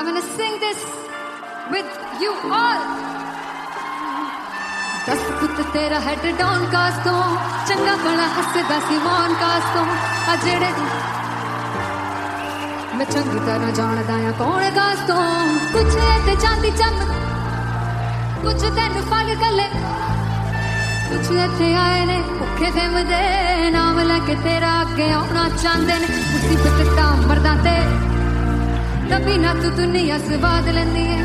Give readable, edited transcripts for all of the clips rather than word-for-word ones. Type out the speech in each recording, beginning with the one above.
gonna sing this with you all. दस पुत तेरा हेड डाउन कास तो चंगा भला हसदा सी मौन कास तो आ जेड़े मैं चंगी तरह जानदा आ कौन कास तो कुछ ते चांदी चम कुछ तेन फल गले कुछ इत्थे आए ने भुखे फिमदे नाम लैके तेरा अगे आउणा चाहंदे ने मुसीबत दा मरदा ते तभी ना तू दुनिया स्वाद लैंदी है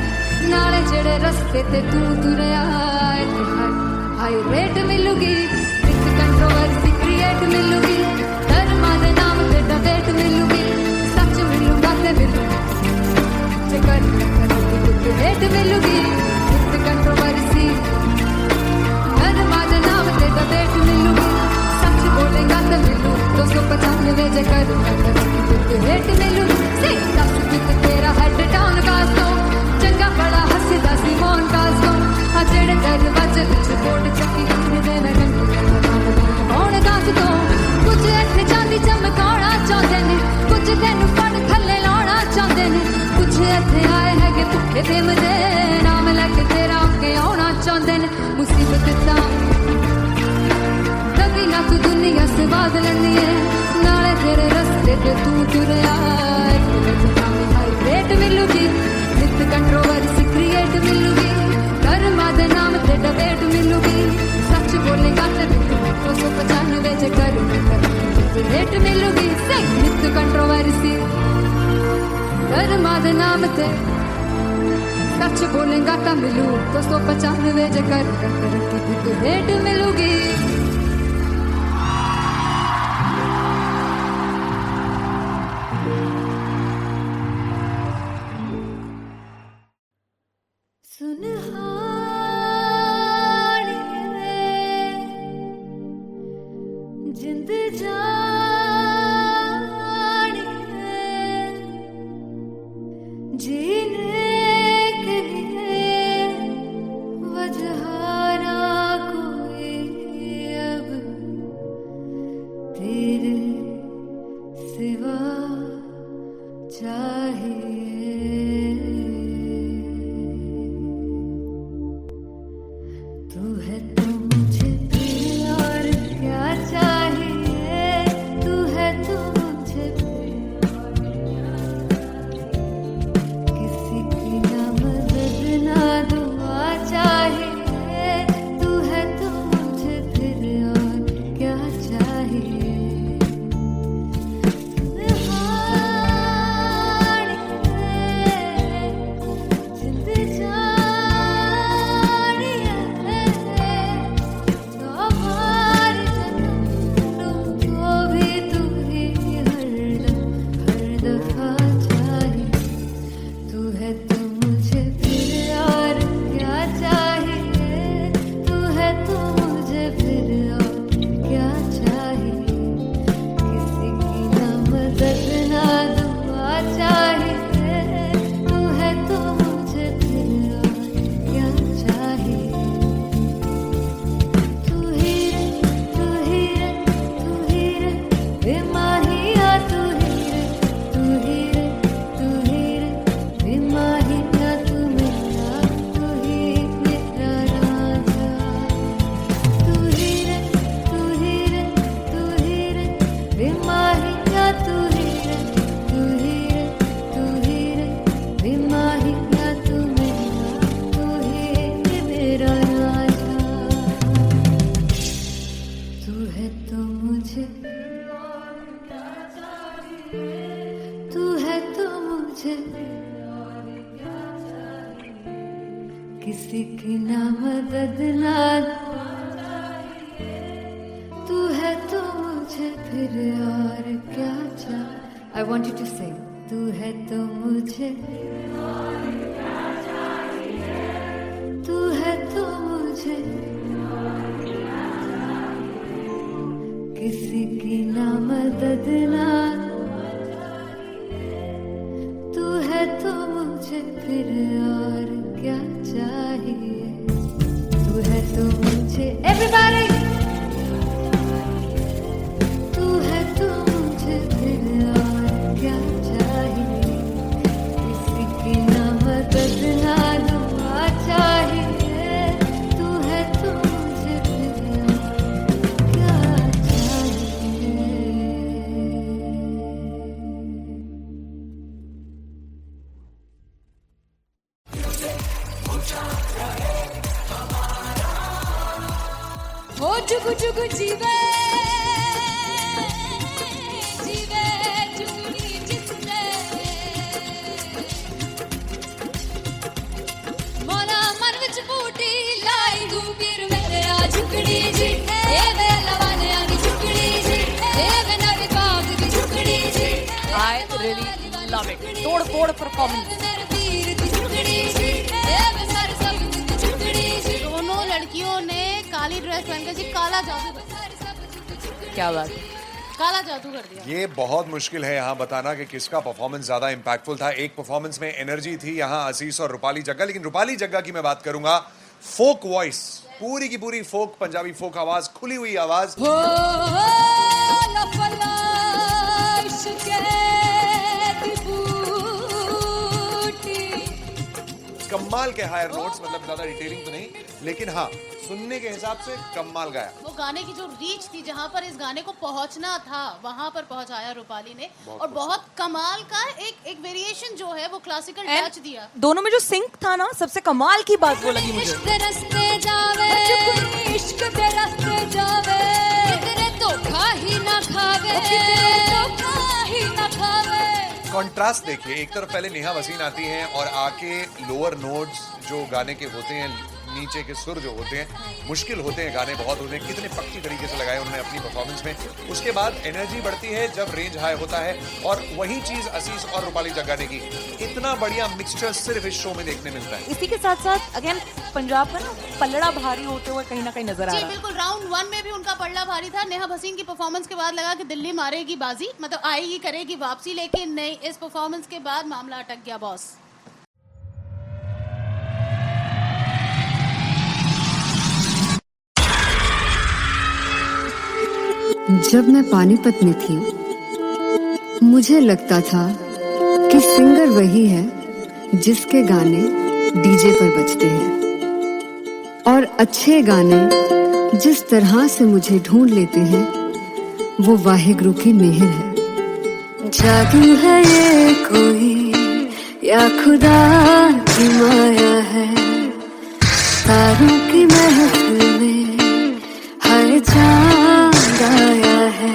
नाले जेड़े रस्ते ते तू तुरया हाई रेट मिलूगी विद कंट्रोवर्सी क्रिएट मिलूगी धर्मा दे नाम ते डिबेट मिलूगी सच मिलूगा ते मिलू जे कर कुछ रेट मिलूगी विद कंट्रोवर्सी धर्मा दे नाम ते डिबेट मिलूगी सच बोलेगा ते मिलू 295 जे कर कुछ रेट मिलूगी से दस कुछ तेरा हेड डाउन कास तो चंगा बड़ा हसदा सी मौन कास तो आ जेड़े दरवाजे विच बोर्ड चक्की दे मैं कौन कास तो कुछ इत्थे चांदी चमकाना चाहते ने कुछ तेन फड़ थल्ले लाना चाहते ने कुछ इत्थे आए है भुखे फिमदे नाम लैके तेरा अगे आउणा चाहते ने मुसीबत दा तभी ना तू दुनिया स्वाद लैंदी है नाले तेरे रस्ते ते तू तुरया रेट मिलूगी विद कंट्रोवर्सी क्रिएट मिलूगी धर्मा दे नाम ते डिबेट मिलूगी सच बोलेगा ते 295 जे कर रेट मिलूगी से विद कंट्रोवर्सी धर्मा दे नाम ते सच बोलेगा ता मिलू 295 जे कर रेट मिलूगी किसी की ना मदद ना तू है तो मुझे फिर और क्या चाहिए I want you to sing तू है तो मुझे तू है तो मुझे किसी की ना मदद ना तू है तो मुझे फिर और क्या चाहिए तू है तो मुझे everybody तू है तो मुझे फिर और क्या चाहिए किसी की ना जीवे जीवे जुगनी जिसने मोला मन विच बूटी लाई दूबीर मेरे आ झुकड़ी जी ए वे लवाने आनी झुकड़ी जी ए वे नवी बाग दी झुकड़ी जी I really love it. तोड़ परफॉर्मेंस। दोनों लड़कियों ने काली ड्रेस पहनकर जी काला जादू कर क्या बात। काला जादू कर दिया। ये बहुत मुश्किल है यहाँ बताना कि किसका परफॉर्मेंस ज्यादा इंपैक्टफुल था। एक परफॉर्मेंस में एनर्जी थी यहाँ असीस और रूपाली जग्गा, लेकिन रूपाली जग्गा की मैं बात करूंगा फोक वॉइस, पूरी की पूरी फोक, पंजाबी फोक आवाज, खुली हुई आवाज। कमाल के हायर नोट्स, मतलब ज्यादा डिटेलिंग तो नहीं, लेकिन हाँ सुनने के हिसाब से कमाल गाया। वो गाने की जो रीच थी, जहाँ पर इस गाने को पहुंचना था वहां पर पहुंचाया रूपाली ने, और बहुत कमाल का एक वेरिएशन जो है वो क्लासिकल टच दिया। दोनों में जो सिंक था ना, सबसे कमाल की बात वो लगी मुझे। इश्क दे रस्ते जावे इश्क दे रस्ते जावे कितने धोखा ही ना खावे धोखा ही ना खावे। कॉन्ट्रास्ट देखिए, एक तरफ पहले नेहा वसीन आती हैं और आके लोअर नोट्स जो गाने के होते हैं, नीचे के सुर जो होते हैं, मुश्किल होते हैं, गाने बहुत होते हैं, कितने पक्की तरीके से लगाए उन्होंने अपनी परफॉर्मेंस में। उसके बाद एनर्जी बढ़ती है जब रेंज हाई होता है, और वही चीज असीस और रूपाली जग्गा ने की। इतना बढ़िया मिक्सचर सिर्फ इस शो में देखने मिलता है। इसी के साथ साथ अगेन पंजाब का ना पल्लड़ा भारी होते हुए कहीं ना कहीं नजर आ जी रहा है। बिल्कुल, राउंड 1 में भी उनका पल्ला भारी था। नेहा भसीन की परफॉर्मेंस के बाद लगा कि दिल्ली मारेगी बाजी, मतलब आएगी करेगी वापसी, लेकिन नहीं, इस परफॉर्मेंस के बाद मामला अटक गया बॉस। जब मैं पानीपत में थी, मुझे लगता था कि सिंगर वही है जिसके गाने डीजे पर बजते हैं, और अच्छे गाने जिस तरह से मुझे ढूंढ लेते हैं वो वाहिगुरु की मेहर है। जादू है ये कोई या खुदा की माया है, तारों की महफिल में हर चांद आया है।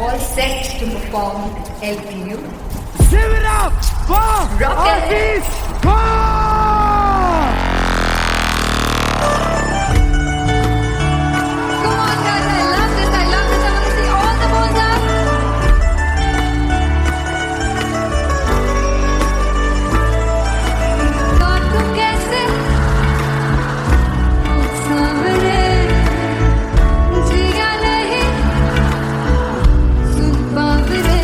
All set to perform LPU. Give it up for Aziz Khan! Come on guys, I love this, I love this. I want to see all the balls up. God तू कैसे सावरे जिया नहीं सुन बावरे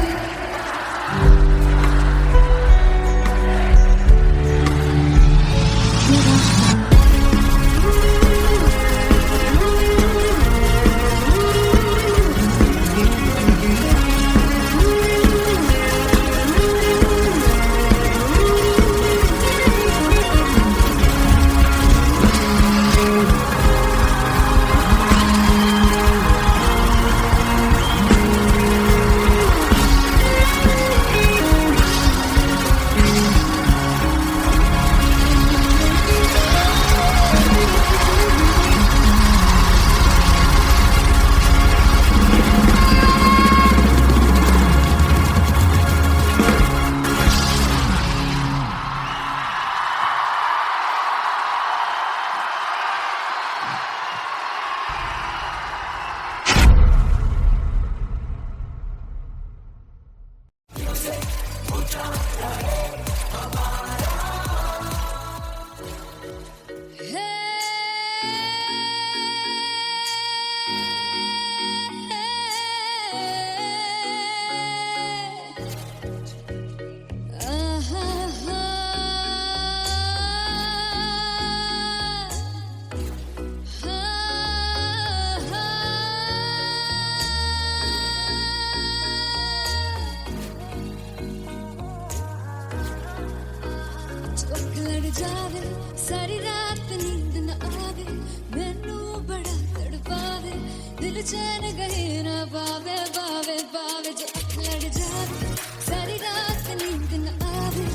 दिल चैन गए ना पावे पावे पावे जो अख लड़ जावे सारी रात नींद न आवे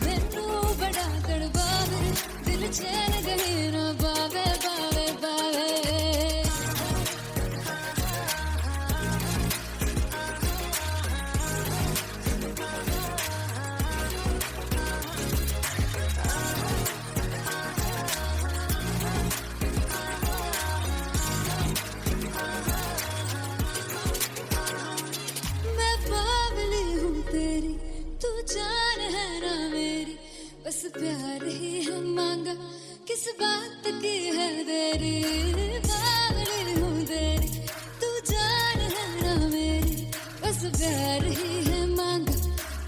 मैनू बड़ा तड़पावे दिल चैन गए ना पावे पावे पावे जान है ना मेरी बस प्यार ही है मांगा किस बात की है देरी बावली हूँ तेरी तू जान है ना मेरी बस प्यार ही है मांगा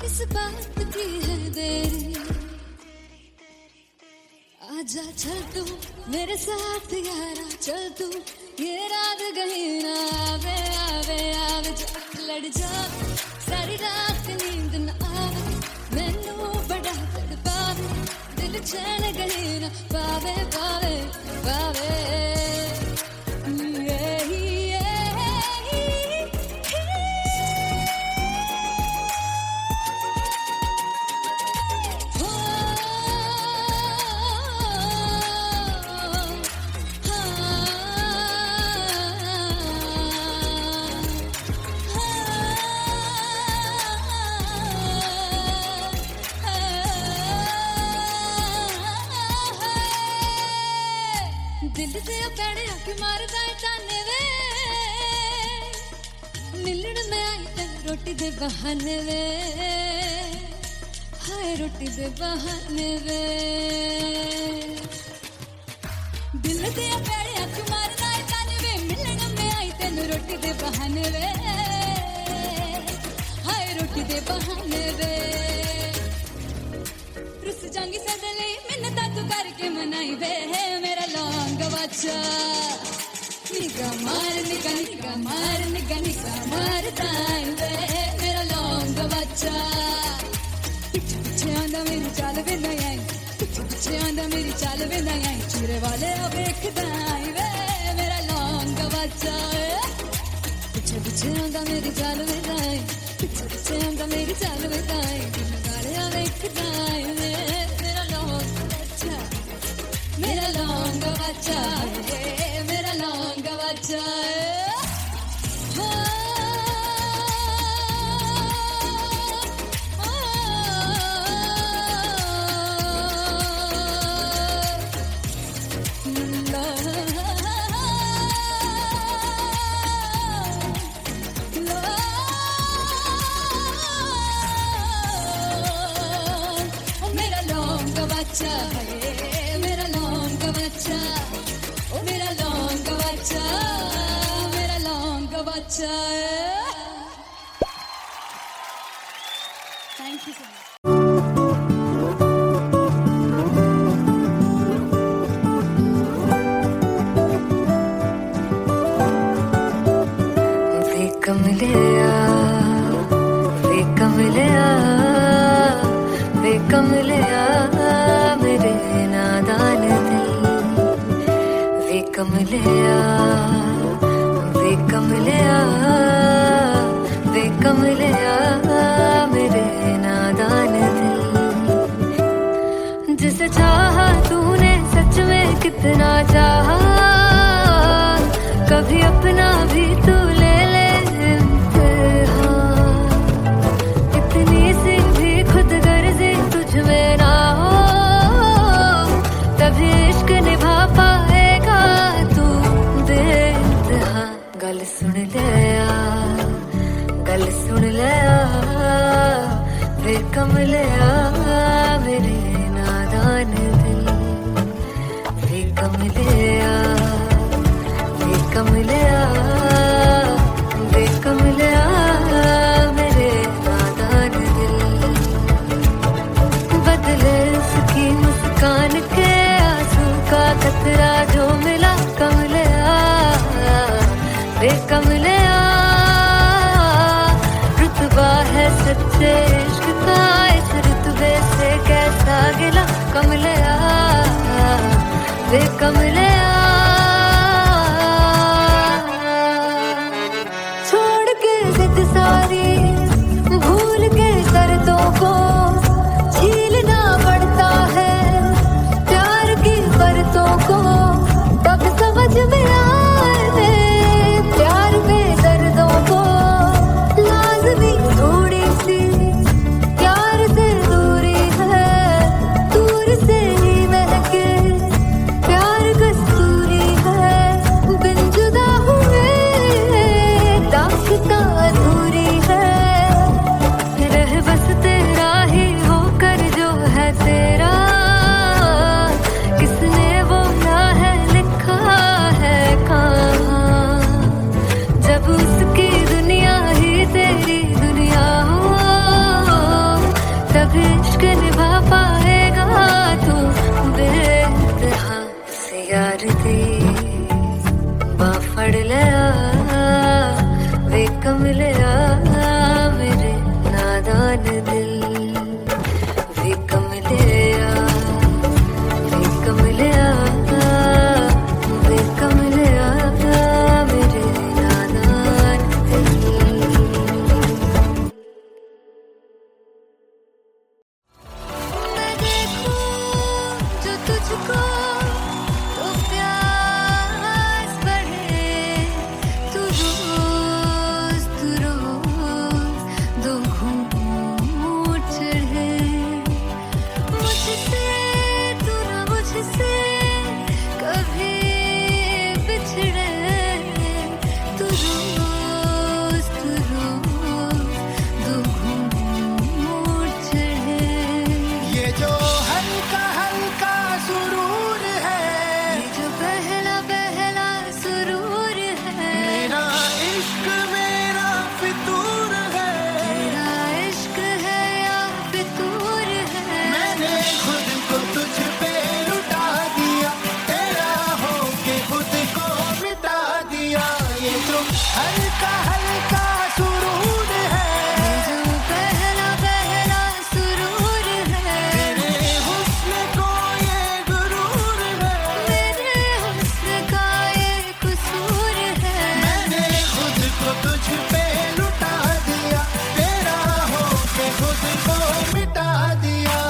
किस बात की है देरी आजा चल तू मेरे साथ यारा चल तू ये रात गई ना आवे आवे आवे जो अख लड़ जावे सारी रात नींद न आवे मैनू बड़ा तड़पावे दिल चैन गई ना पावे पावे पावे दिल से पैड़े आके मारदा है ताने वे मिलन में आई तेन रोटी दे बहाने वे हाय रोटी दे बहाने वे दिल से पैड़े आके मारदा है ताने वे मिलन में आई तेन रोटी दे बहाने वे हाय रोटी दे बहाने वे रुस जांगी सदले मिन्नता तू करके मनाई वे मेरा लौंग बच्चा निगा मार निगा निगा मार निगा निगा मार ताई वे मेरा लौंग बच्चा पीछे पीछे आंदा मेरी चाल वे नहीं आई पीछे पीछे आंदा मेरी चाल वे नहीं आई चूरे वाले अब देखदा आई वे मेरा लौंग बच्चा पीछे पीछे आंदा मेरी चाल वे नहीं आई पीछे पीछे आंदा मेरी चाल वे नहीं आई दिल वाले अब देखदा आई वे मेरा लौंग बच्चा मेरा लौंग बच्चा मेरा लौंग बच्चा मेरा लौंग बच्चा मेरा लौंग बच्चा ओ मेरा लौंग बच्चा मेरा लौंग बच्चा थैंक यू सो मच कमलिया वे कमलिया वे कमलिया मेरे नादान दिल वे कमलिया वे कमलिया वे कमलिया मेरे नादान दिल जिसे चाहा तूने सच में कितना चाहा कभी अपना भी तू ले ले इम्तिहान इतनी सी भी खुद गर्जी तुझ में ना हो तभी इश्क निभा पाएगा तू बेइंतहा गल सुन लिया वे कमलिया मेरे नादान दिल वे कमलिया वे कमलिया वे कमलिया मेरे नादान दिल बदले उसकी मुस्कान के आंसू का कतरा जो मिला कमलिया वे कमलिया रुतबा है सच्चे इश्क का इस रुतबे से कैसा गिला कमलिया वे कमलिया वे कमले मेरे नादान दिल वे कमले वे कमले वे कमले मेरे नादान दिल मैं देखूं जो तुझको तो प्यास बढ़े तू रोज दो घूंट चढ़े मुझसे तू ना मुझसे कभी बिछड़े तू रोज दो घूंट चढ़े ये जो हल्का हल्का सुरूर है, ये जो पहला पहला सुरूर है मेरा इश्क मेरा फितूर है। तेरा इश्क है या फितूर है मैंने खुद को तुझ पे लुटा दिया, तेरा होके खुद को मिटा दिया। ये जो हल्का हल्का सुरूर है, ये जो पहला पहला सुरूर है तेरे हुस्न को ये गुरूर है। मेरे हुस्न का ये कसूर है मैंने खुद को तुझ पे लुटा दिया, तेरा होके खुद को मिटा दिया।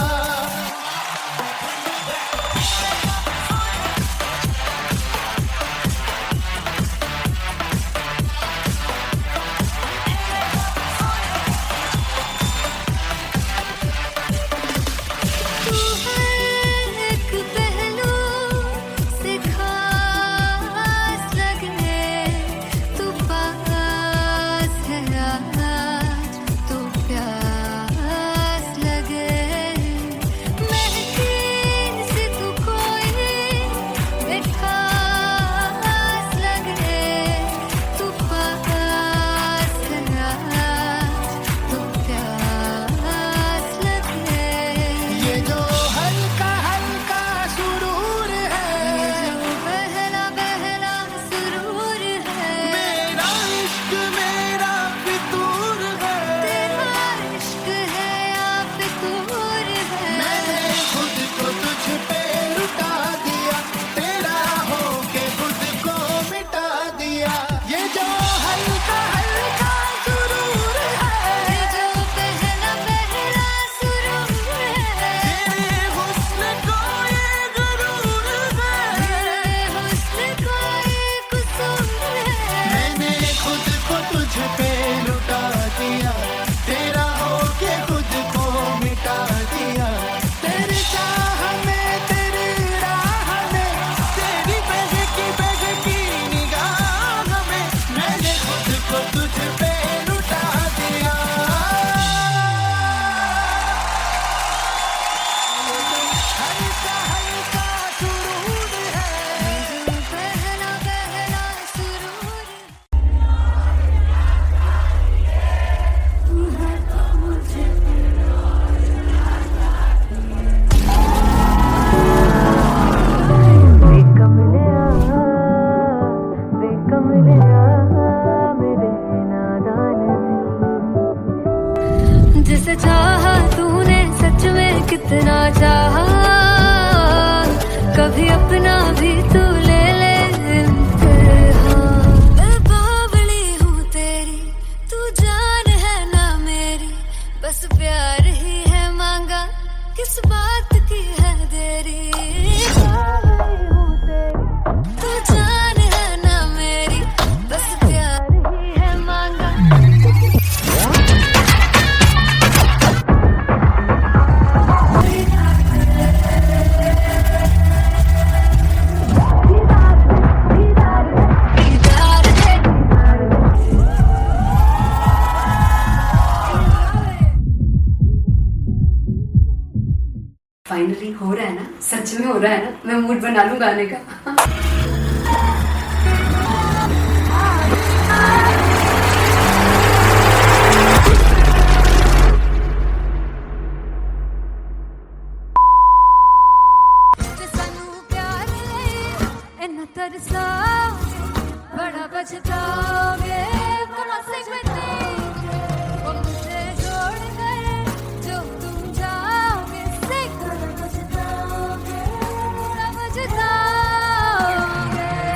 तू हर एक पहलू से खास लगे तू पास है आज तो प्यास लगे महकी से तू कोई मिठास लगे तू पास है आज तो प्यास लगे ये जो हल्का हल्का सुरूर है, ये जो पहला पहला सुरूर है मेरा इश्क मेरा फितूर है। तेरा इश्क है या फितूर है मैंने खुद को तुझ पे लुटा दिया, तेरा होके खुद को मिटा दिया। ये जो हल्का हल्का सुरूर है, ये जो पहला पहला सुरूर है तेरे हुस्न को ये गुरूर है। मेरे हुस्न का ये कसूर है मैंने खुद को तुझ पे लुटा दिया, तेरा होके खुद को मिटा दिया। तेरी चाह में तेरी राह में तेरी बहकी निगाह में मैंने खुद को तुझ पे लुटा दिया। हल्का हल्का सुरूर है, ये जो पहला पहला सुरूर है वे कमले मेरे नादान दिल जिसे चाहा तूने सच में कितना चाहा कभी अपना भी तू ले ले इम्तिहान मैं बावली हूँ तेरी तू जान है ना मेरी बस प्यार ही है मांगा किस बात की है देरी बावली हूँ तेरी तू जान है ना मेरी बस प्यार ही है मांगा फाइनली हो रहा है ना, सच में हो रहा है ना, मैं मूड बना लूं गाने का। तरसा बड़ा बचता जाओगे कहाँ से वो मुझे छोड़ कर जो तुम जाओगे से पछताओगे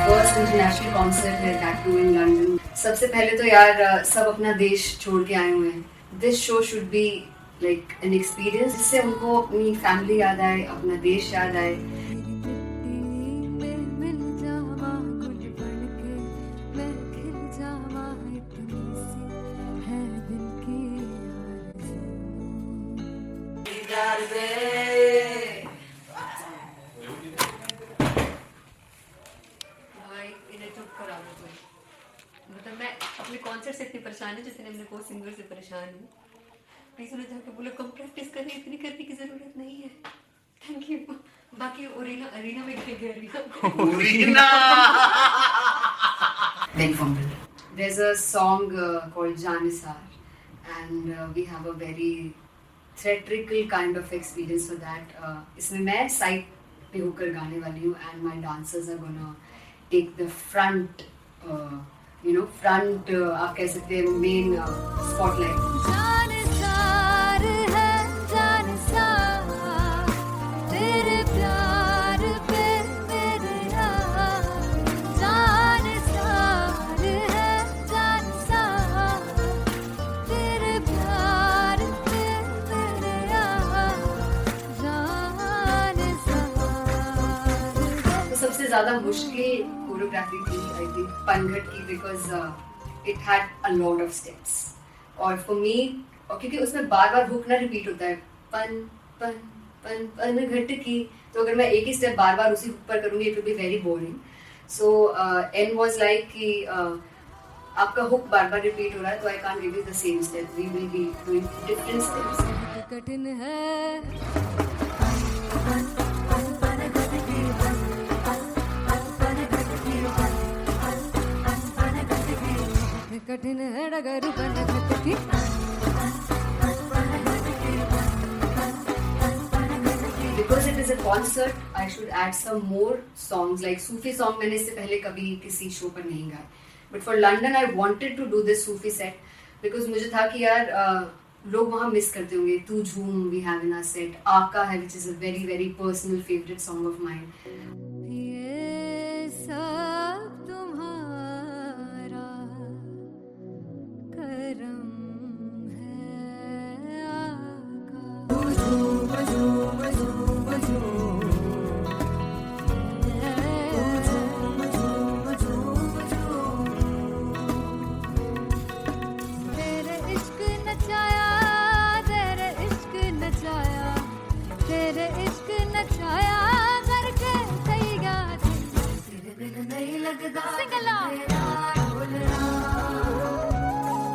फर्स्ट इंटरनेशनल कॉन्सर्ट है दैट टू इन लंदन। सबसे पहले तो यार सब अपना देश छोड़ के आए हुए हैं। This show should be like an experience जिससे उनको अपनी फैमिली याद आए, अपना देश याद आए। मतलब मैं अपने कॉन्सर्ट से इतनी परेशान हूँ जितने अपने को सिंगर से परेशान हूँ। प्लीज उन्हें जाके बोलो कम प्रैक्टिस करें, इतनी करने की जरूरत नहीं है। Thank you. बाकी अरीना में arena Very fumble. There's a song called Janisar and we have a very theatrical kind of experience for that. इसमें मैं साइड पे होकर गाने वाली हूँ and my dancers are gonna take the front, front आप कह सकते हैं main spotlight. जानसार है जानसार तेरे प्यार पे मेरे यार जानसार है जानसार तेरे प्यार पे मेरे यार जानसार। तो सबसे ज़्यादा मुश्किल कोरियोग्राफी थी आई थिंक पनघट की because it had a lot of steps और फॉर मी और क्योंकि उसमें बार बार हुक ना रिपीट होता है पन पन पन पन घट की, तो अगर मैं एक ही स्टेप बार बार उसी हुक पर करूंगी it will be very boring. So an was like कि आपका हुक बार बार रिपीट हो रहा है तो I can't give you the same step, we will be doing different steps. कठिन है कठिन है डगर बनत की Because it is a concert, I should add some more songs like Sufi song. मैंने इससे पहले कभी किसी शो पर नहीं गाया, but for London I wanted to do this Sufi set because मुझे था कि यार लोग वहाँ मिस करते होंगे। तू झूम we have in our set, आका है which is a very very personal favorite song of mine. ये सब तुम्हारा करम है आका। तेरे इश्क नचाया तेरे इश्क नचाया तेरे इश्क नचाया करके सैया तेरे बिन नहीं लगदा सिंगला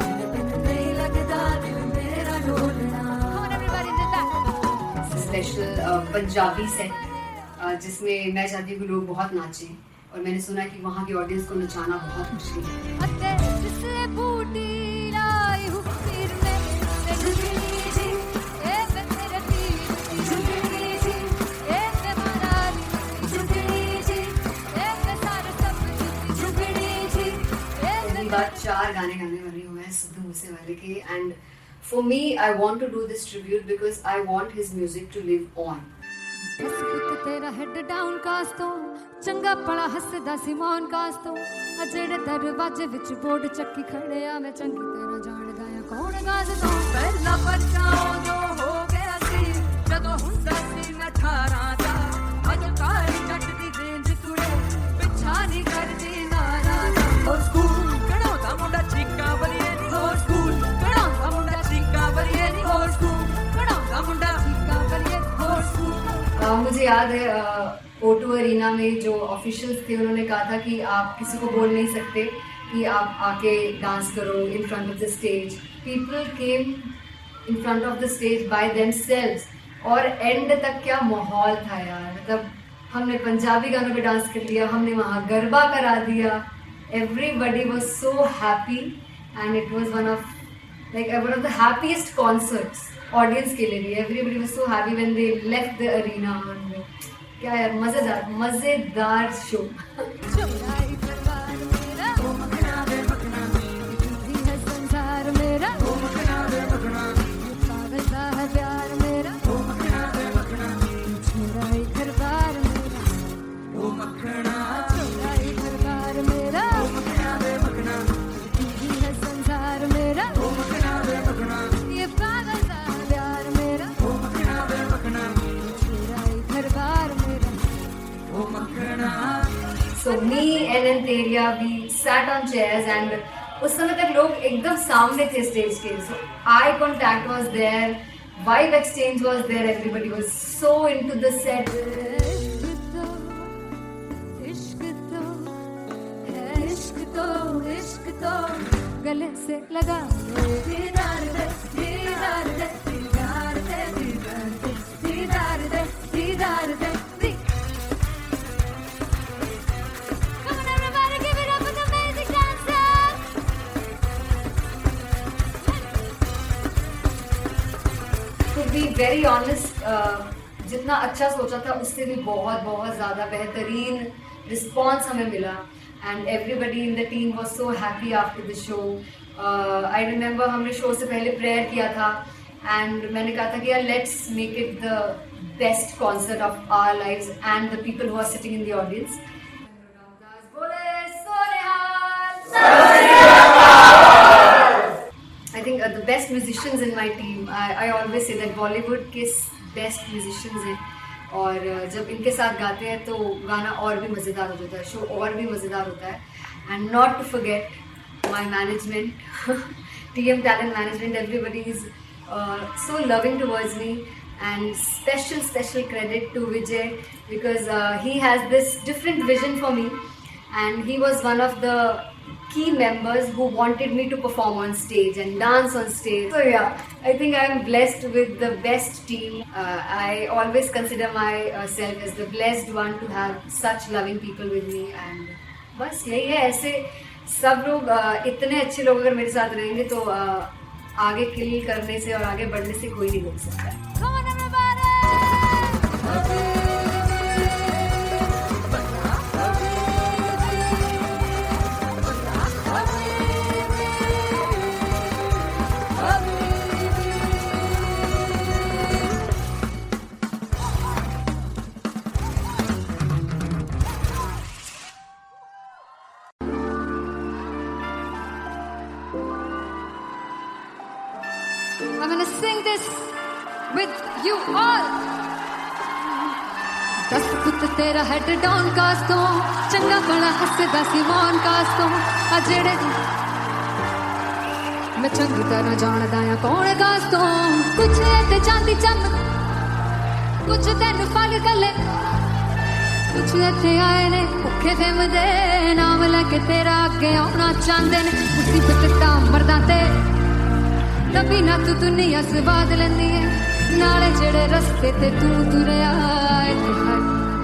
तेरे बिन नहीं लगदा दिल मेरा ढोलना। Come on everybody do that. Special Punjabi set जिसमें मैं चाहती हूँ कि लोग बहुत नाचें और मैंने सुना कि वहाँ की ऑडियंस को नचाना बहुत मुश्किल है। अते जिसने बूटी लाई हूँ सिर में ते झुकनी जी ए मैं तेरे तीर झुकनी जी ए मैं मारा झुकनी जी ए मैं सारे सब झुकनी जी ए पहली बार 4 गाने गाने वाली हूँ मैं सिद्धू मूसेवाले के and for me I want to do this tribute because I want his music to live on. बस पुत तेरा हेड डाउन कास तो चंगा पड़ा हसदा सिमोन कास तो अजेड़े दरवाजे विच बोर्ड चक्की खड़े आ मैं चंगी तरह जानदा आ कौन गाज तो पहला बच्चा जो हो गया सी जदों हुंदा सी मैं 18 दा अज काली जट दी रेंज कुड़े पिछा नहीं करदी नारा हो स्कूल कढ़ाउंदा मुंडा चीका बलिए नी हो स्कूल कढ़ाउंदा मुंडा चीका बलिए नी हो स्कूल कढ़ाउंदा मुंडा चीका बलिए हो स्कूल। मुझे याद है O2 अरीना में जो ऑफिशियल्स थे उन्होंने कहा था कि आप किसी को बोल नहीं सकते कि आप आके डांस करो in front of the stage. People came in front of the stage by themselves और एंड तक क्या माहौल था यार। मतलब हमने पंजाबी गानों पे डांस कर लिया, हमने वहाँ गरबा करा दिया, everybody was so happy and it was one of the happiest concerts audience के लिए भी। Everybody was so happy when they left the arena. क्या यार मजेदार शो। me and Teria, we sat on chairs and उस समय तक लोग एकदम सामने थे स्टेज के, so eye contact was there, vibe exchange was there, everybody was so into the set. इश्क तो गले से लगा दीदार दे दीदार दे दीदार दे दीदार दे दीदार दे दीदार दे Come on everybody, give it up for the amazing dancers. To be very honest, जितना अच्छा सोचा था उससे भी बहुत बहुत ज़्यादा बेहतरीन रिस्पॉन्स हमें मिला. And everybody in the team was so happy after the show. I remember हमने शो से पहले प्रेयर किया था and मैंने कहा था कि यार let's make it the best concert of our lives and the people who are sitting in the audience. I think the best musicians in my team. I always say that Bollywood के best musicians हैं. और जब इनके साथ गाते हैं तो गाना और भी मज़ेदार हो जाता है, शो और भी मज़ेदार होता है. And not to forget my management, TM Talent Management, everybody is so loving towards me, and special credit to Vijay because he has this different vision for me and he was one of the key members who wanted me to perform on stage and dance on stage. So yeah, I think I'm blessed with the best team. I always consider myself as the blessed one to have such loving people with me. And बस यही है, ऐसे सब लोग इतने अच्छे लोग अगर मेरे साथ रहेंगे तो आगे किल करने से और आगे बढ़ने से कोई नहीं रोक सकता है. Come on everybody. I'm gonna sing this with you all. दस पुत तेरा हेड डाउन कास तो चंगा बड़ा हसदा सिमोन कास तो आ जेड़े मैं चंगी तरह जानदा आ कौन कास तो कुछ ते चांदी चम कुछ तेन फल गले कुछ इत्थे आए ने भुखे फिमदे नाम लेके तेरा अगे आउणा चाहंदे ने मुसीबत ता मरदा ते तभी ना तू दुनिया स्वाद लेंदी है नाले जेड़े रस्ते ते तू तुरया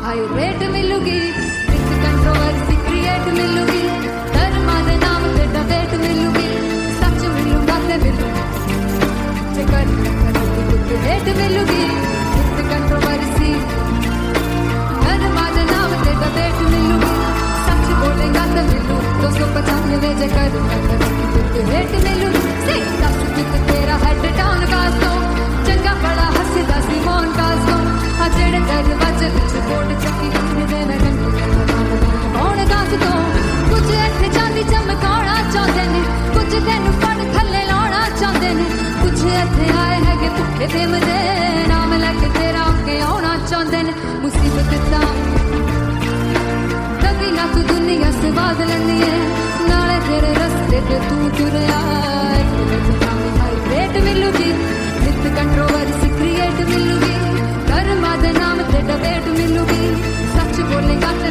हाई रेट मिलूगी विद कंट्रोवर्सी क्रिएट मिलूगी धर्मा दे नाम ते डिबेट मिलूगी सच मिलूगा ते मिलूगा जे कर कुछ रेट मिलूगी विद कंट्रोवर्सी धर्मा दे नाम ते डिबेट मिलूगी सच बोलेगा ते मिलू 295 जे कर कुछ रेट मिलूगी तेरा हेड डाउन कास तो चंगा बड़ा हसदा सिमोन कास तो आ जेड़े दरवाजे विच बोर्ड चक्की दे मैं कौन कास तो कुछ इत्थे चांदी चमकाना चाहते ने कुछ तेनू फड़ थल्ले लाना चाहते ने कुछ इत्थे आए हैगे भुखे फिमदे नाम लेके तेरा अगे आउणा चाहते ने मुसीबत ता कभी ना तू दुनिया स्वाद लैंदी है नाले तेरे रस्ते ते तू तुरया रेट मिलूगी विद कंट्रोवर्सी क्रिएट मिलूगी कर्मा दे नाम ते डिबेट मिलूगी सच बोलेगा ते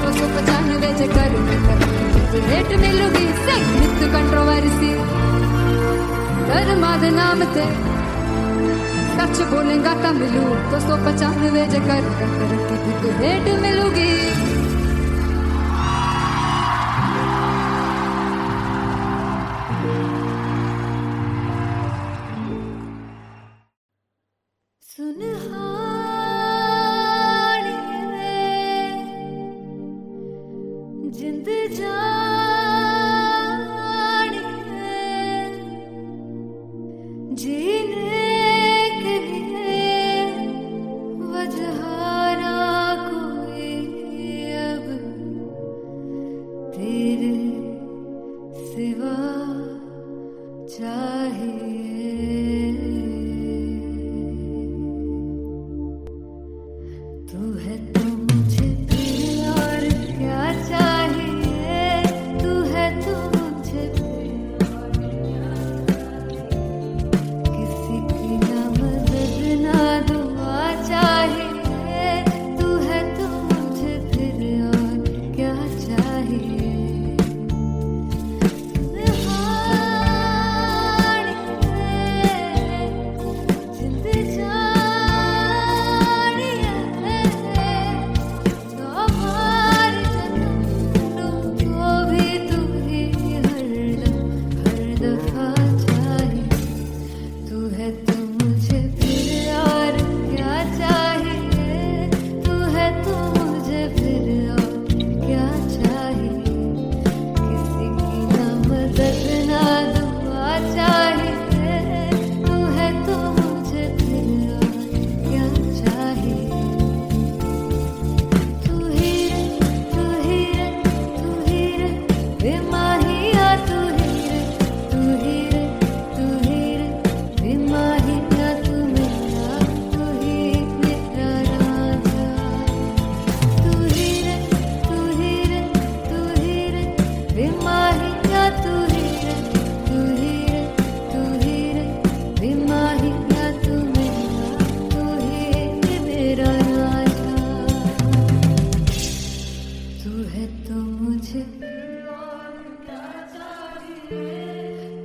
295 जे कर रेट मिलूगी विद कंट्रोवर्सी कर्मा दे नाम ते सच बोलेगा ता मिलू 295 जे कर रेट मिलूगी. जिंद जान जीने के लिए वजह ना कोई अब तेरे सिवा चाहिए तू है तो मुझे और क्या चाहिए तू ही रे, तू ही रे, तू ही रे, बेमाहिया तू मेरा, तू ही एक मेरा राजा। तू है तो मुझे,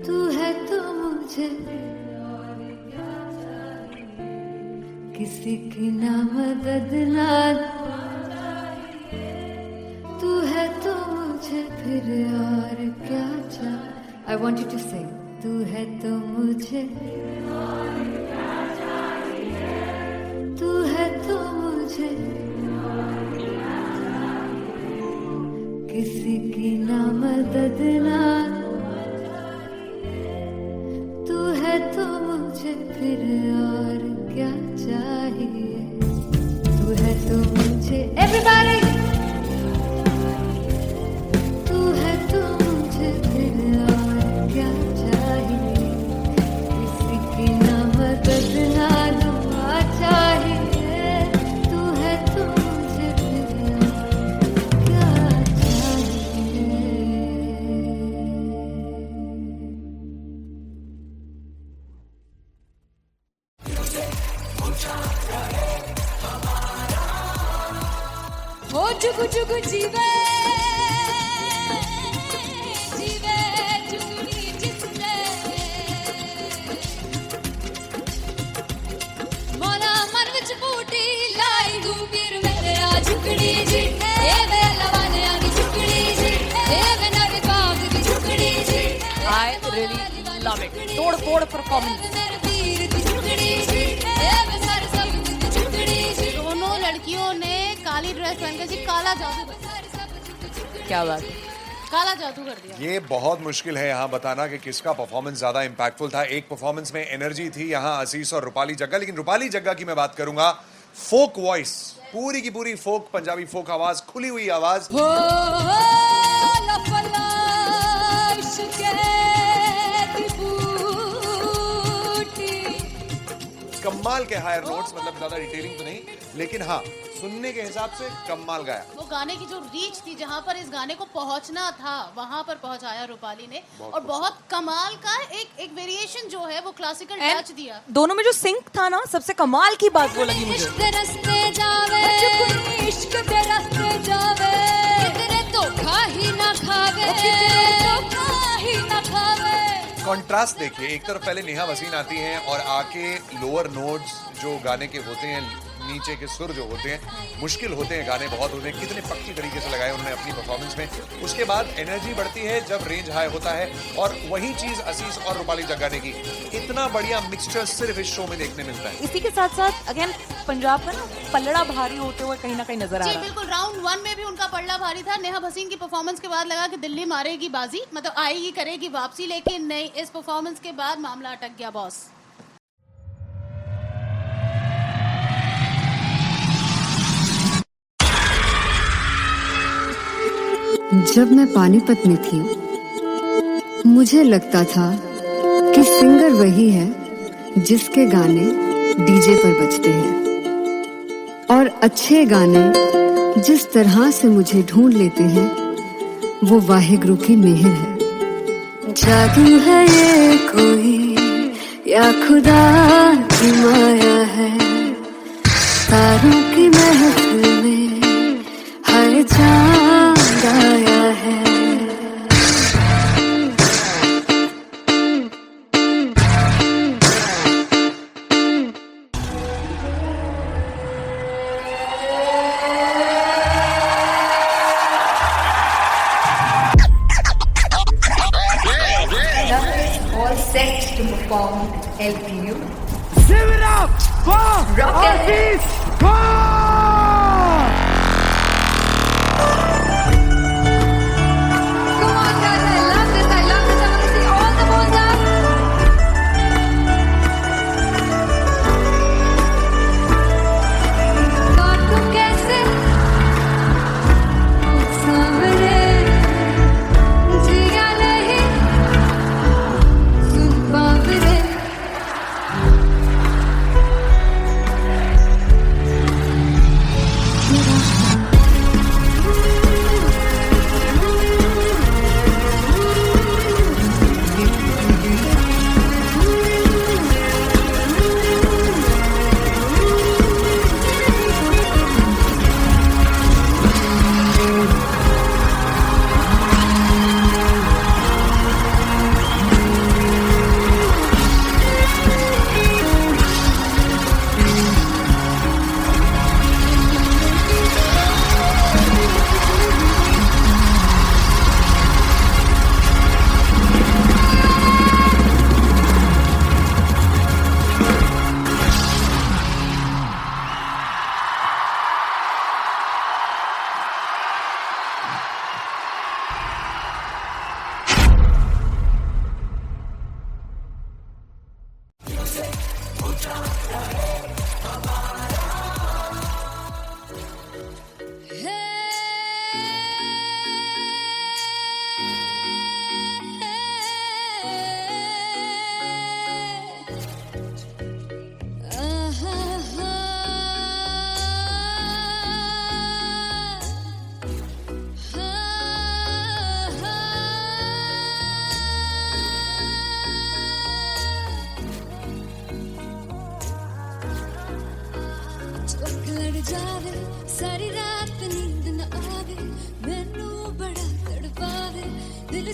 तू है तो मुझे किसी की ना मदद ना, तू है तो मुझे फिर और क्या चाह। I want you to sing. तू है तो मुझे, तू है तो मुझे किसी की ना मदद ना, तू है तो मुझे फिर और क्या चाहिए। तू है तो मुझे, everybody, तू है तो मुझे फिर और क्या चाहिए। किसी की ना मदद ना दुआ चाहिए। तू है तो मुझे फिर और क्या चाहिए। हो जुगु जुगु जीवे, जीवे जुगनी जिसने, मोला मन विच बूटी लाई गुबीर मेरे आ झुकड़ी जी, ए वे लवाने आगी झुकड़ी जी, ए वे नवी बाग की झुकड़ी जी। I really love it. तोड़ फोड़ परफॉर्मेंस। मेरे वीर की झुकड़ी जी, ए वे सर सब की झुकड़ी जी। दोनों लड़कियों ने काली ड्रेस पहनकर जी काला जादू कर दिया। क्या बात है। काला जादू कर दिया। ये बहुत मुश्किल है यहाँ बताना कि किसका परफॉर्मेंस ज्यादा इंपैक्टफुल था। एक परफॉर्मेंस में एनर्जी थी यहाँ असीस और रूपाली जग्गा, लेकिन रूपाली जग्गा की मैं बात करूंगा, फोक वॉइस, पूरी की पूरी फोक, पंजाबी फोक आवाज, खुली हुई आवाज। हो लफला इश्क़े दी बूटी। कमाल के हायर नोट्स, मतलब ज्यादा डिटेलिंग तो नहीं, लेकिन हाँ सुनने के हिसाब से कमाल गाया। वो गाने की जो रीच थी, जहाँ पर इस गाने को पहुंचना था वहां पर पहुंचाया रूपाली ने, और बहुत कमाल का एक वेरिएशन जो है वो क्लासिकल टच दिया। दोनों में जो सिंक था ना, सबसे कमाल की बात वो लगी मुझे। इश्क दे रस्ते जावे, इश्क दे रस्ते जावे, कितने धोखा ही ना खावे, धोखा ही ना खावे। कॉन्ट्रास्ट देखिए, एक तरफ पहले नेहा वसीन आती हैं और आके लोअर नोट्स जो गाने के होते हैं, नीचे के सुर जो होते हैं, मुश्किल होते हैं, गाने बहुत होते हैं, कितने पक्की तरीके से लगाए उन्होंने अपनी परफॉर्मेंस में। उसके बाद एनर्जी बढ़ती है जब रेंज हाई होता है, और वही चीज असीस और रूपाली जग्गा ने की। इतना बढ़िया मिक्सचर सिर्फ इस शो में देखने मिलता है। इसी के साथ साथ अगेन पंजाब का ना पलड़ा भारी होते हुए कहीं ना कहीं नजर आ जी रहा है। बिल्कुल, राउंड 1 में भी उनका पलड़ा भारी था। नेहा भसीन की परफॉर्मेंस के बाद लगा कि दिल्ली मारेगी बाजी, मतलब आएगी, करेगी वापसी, लेकिन नहीं, इस परफॉर्मेंस के बाद मामला अटक गया बॉस। जब मैं पानीपत में थी, मुझे लगता था कि सिंगर वही है जिसके गाने डीजे पर बजते हैं, और अच्छे गाने जिस तरह से मुझे ढूंढ लेते हैं वो वाहिगुरु की मेहर है। जादू है ये कोई या खुदा की माया है, तारों की महफिल में हर चांद आया है। All set to perform LPU. Give it up for Rock and Aziz Khan! Come on guys, I love this, I love this. I want to see all the balls up. काटूं कैसे सामने, जिया नहीं सुन पावरे।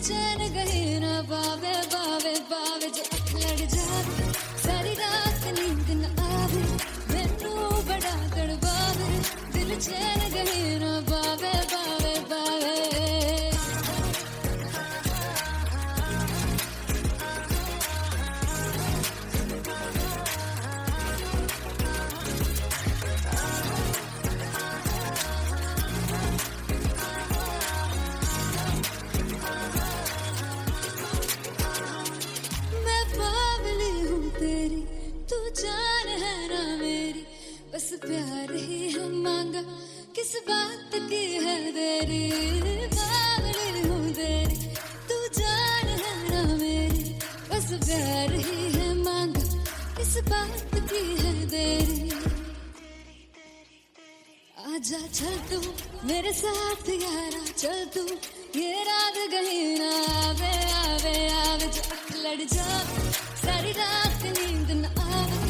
चैन गए ना बावे बावे बावे जो अख लड़ जावे सारी रात नींद न आवे मैनू बड़ा तड़पावे दिल चैन गए ना बावे बावे बावे मैं बावली हूँ तेरी तू जान है ना मेरी बस प्यार ही है मांगा किस बात की है देरी बावली हूँ तेरी तू जान है ना मेरी बस प्यार ही है मांगा किस बात की है देरी आजा चल तू मेरे साथ यारा चल तू ये रात गई ना आवे आवे आवे जो अख लड़ जावे सारी रात नींद न आवे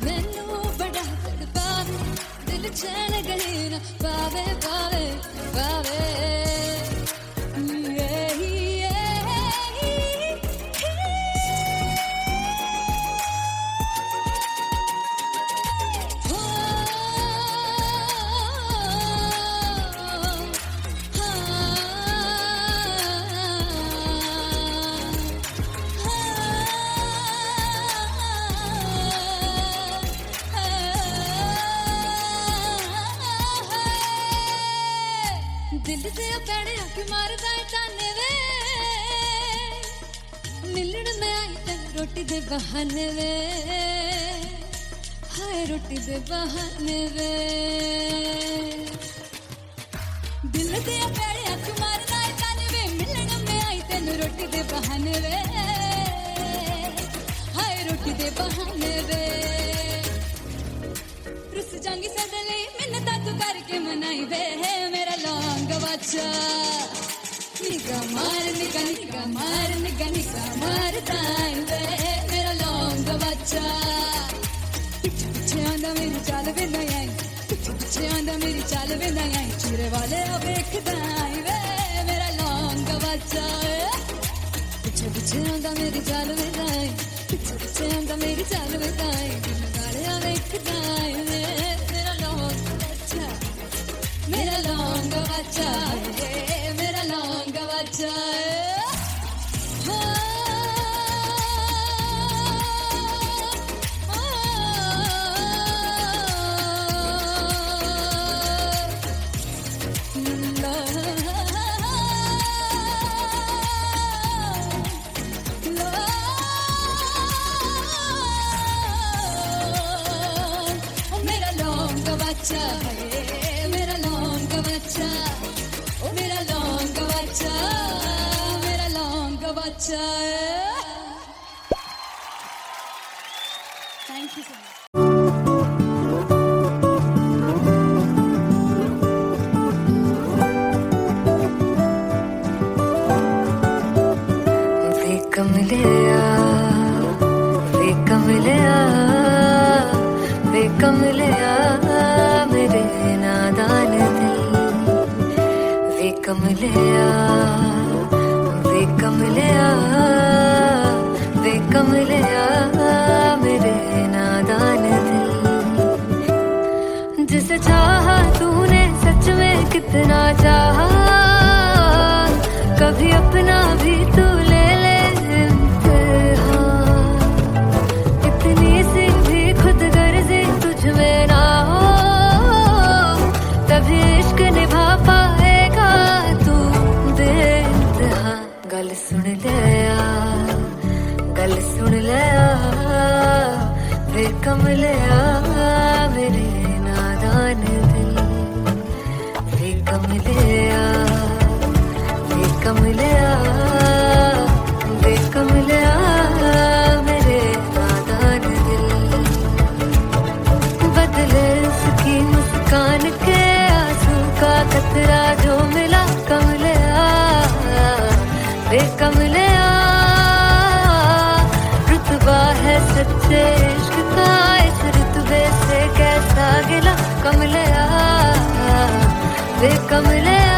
मैनू बड़ा तड़पावे दिल चैन गई ना पावे पावे पावे दिल से पैड़े आके मारदा है ताने वे मिलन में आई तन रोटी दे बहाने वे हाय रोटी दे बहाने वे दिल से पैड़े आके मारदा है ताने वे मिलन में आई तन रोटी दे बहाने वे हाय रोटी दे बहाने वे रुस जांगी सदले मिन्नता तू करके मनाई वे मेरा लौंग बच्चा निगा मार ताई वे मेरा लौंग बच्चा पीछे पीछे आंदा मेरी चाल वे नहीं आई पीछे पीछे आंदा मेरी चाल वे नहीं आई चूरे वाले वेखदा आई वे मेरा लौंग बच्चा पीछे पीछे आंदा मेरी चाल वे नहीं आई पीछे पीछे आंदा मेरी चाल वे नहीं आई दिल वाले वेखदा आई वे मेरा लौंग बच्चा मेरा लौंग बच्चा मेरा लौंग बच्चा मेरा लौंग बच्चा मेरा लौंग बच्चा ओ मेरा लौंग बच्चा मेरा लौंग बच्चा थैंक यू सो मच वे कमलिया मेरे नादान दिल वे कमलिया मेरे नादान दिल जिसे चाहा तूने सच में कितना चाहा कभी अपना भी तू ले ले इम्तिहान इतनी सी भी खुद गर्जी तुझ में ना हो तभी इश्क निभा पाएगा तू बेइंतहा गल सुन लिया वे कमलिया मेरे नादान दिल वे कमलिया मेरे नादान दिल बदले उसकी मुस्कान के आंसू का कतरा जो मिला कमलिया वे कमलिया रुतबा है सच्चे इश्क का इस रुतबे से कैसा गिला कमलिया वे कमलिया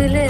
मिले